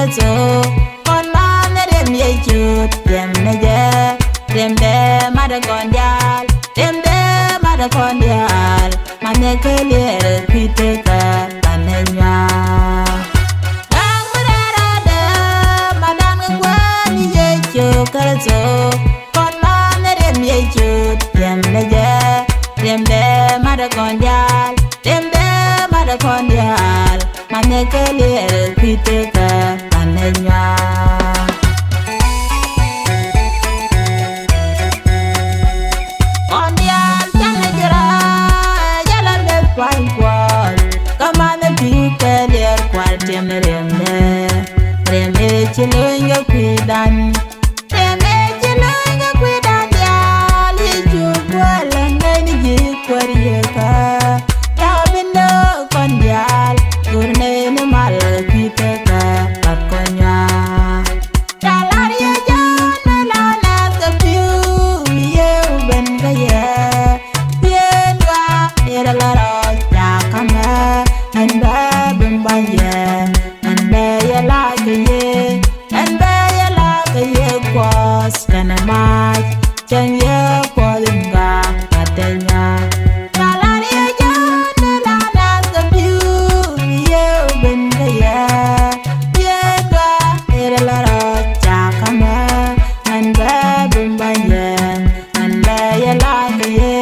so con man dem ye chut dem ne je dem de mad con dial dem de mad con dial mane ke le pite ka tanenya ang mara de madan gwan ye chut so con man dem ye chut dem ne je dem de mad con dial dem de mad con dial mane ke le pite ka tanenya Reme chilunga kuidan Reme chilunga kuidan Yal hiju kuala ngani jikwarieka Ya bindo kon yal Gurne ni mal kiteka Pakonya Dalar ya jana lana kapiu Ye uben kaya Ye dwa Ira laro Jakama Nanda bimbaye Kana mai chân ye polinga katenya kalani jana la na kapiu ye ben kaya ye ga era la ra chakama anda bumbaye anda ya la kaye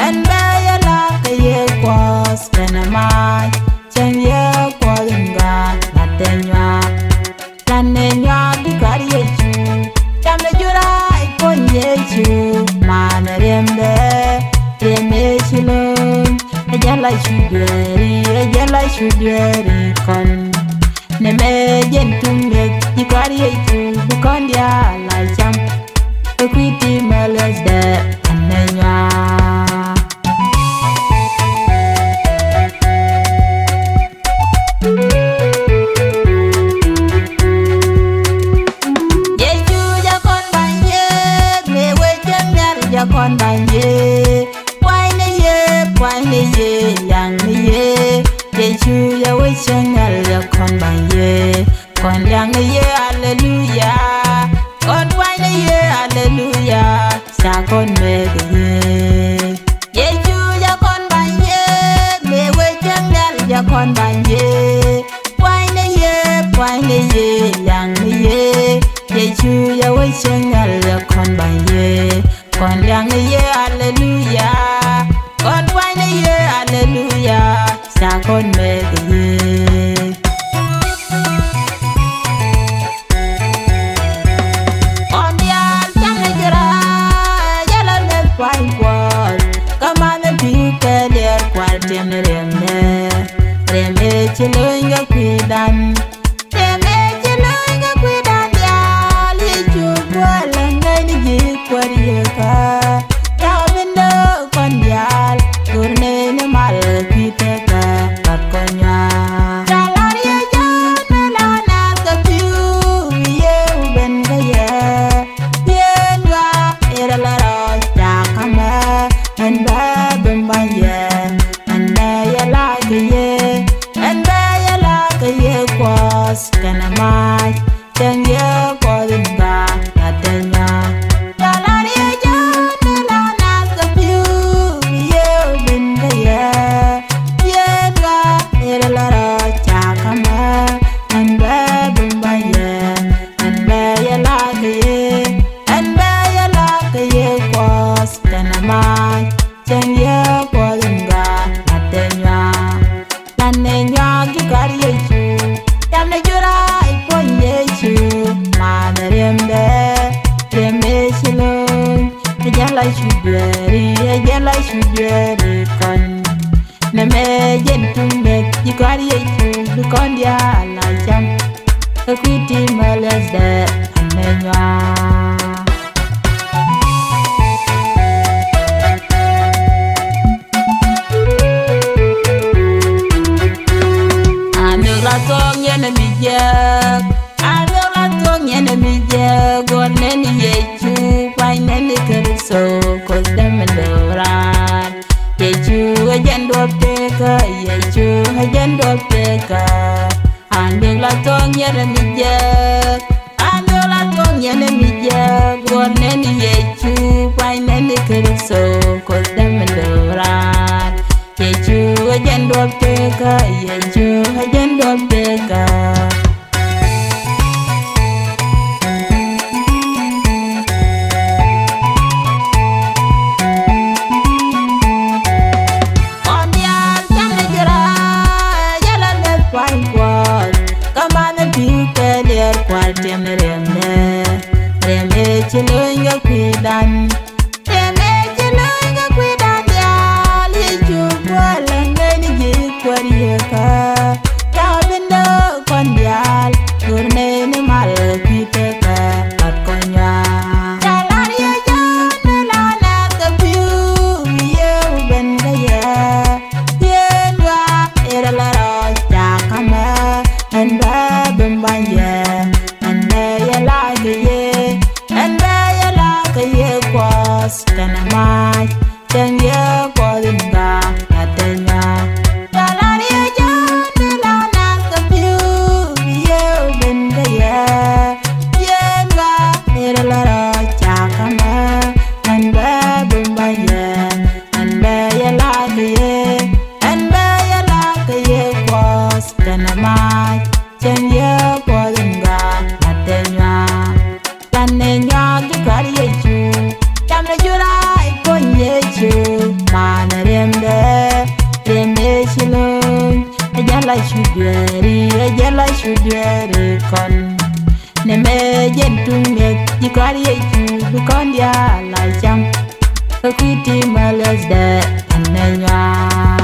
anda ya la kaye kwas kana mai chân ye polinga katenya tanenya bikariye Damne jura ikonye chu mana rembe chilon ejala chuderi kon neme jentunge ikwari chu bukondia la cham equity meles de anenya con banye quay ne ye yang ne ye chu ya we changal ya con banye con yang ne ye hallelujah con quay ne ye hallelujah sa con me ye chu ya con banye me we changal ya con banye quay ne ye yang ne ye chu ya we changal ya con banye con yang ye hallelujah con quay ye hallelujah sa con me on ya chang jara yala me quay qual kamane bi ke der qual tem rembe chilunga kuidan rembe chilunga kuidan ya li chu qual ngani ji kwarieka ya bindo kon yal gurne ni mal kiteka pakonya dalar ya jana lana kapiu ye uben kaya ye dwa era laro jakama anda bembaye anda ya lagaye kwas kana mai tenge kolinga katenya Chuderi kon neme jentunge jikwari yechu bukondia la jam equity meles de anenya amira tong yene mijek goneni yechu kwaineni kerso kosdemendora yechu agendo peka yechu agendo peka Ando la tong yere mi je Ando la tong yere mi je Gorne ni yechu Paine ni kriso Kodem dorat Yechu ajendo peka Yechu ajendo peka Reme chilunga kuidan Reme chilunga kuidan ya Li chukwa langani jikwar yeka Tabindo kondial Gurne ni mal kiteka At konya Jalan ya jana lana kapiu Ye ubenda ya Yenwa iralara Chakama Anda bembanya Kana mai Chang ye Kodinga Atenya Dalari Jana Lana Kapiu Ye Ubenda Ye Yenga Niralara Chakama Nanda Bumba Ye Nanda Yalaka Ye Nanda Yalaka Ye Kwas Kana mai Chang ye Kodinga Atenya Tanenya Gikari Yechu Tamna jurai konyechu mana remde shilon ajala shudweri kon neme jentung mek jikari yechu bukon dia la jam kwiti malas de anenya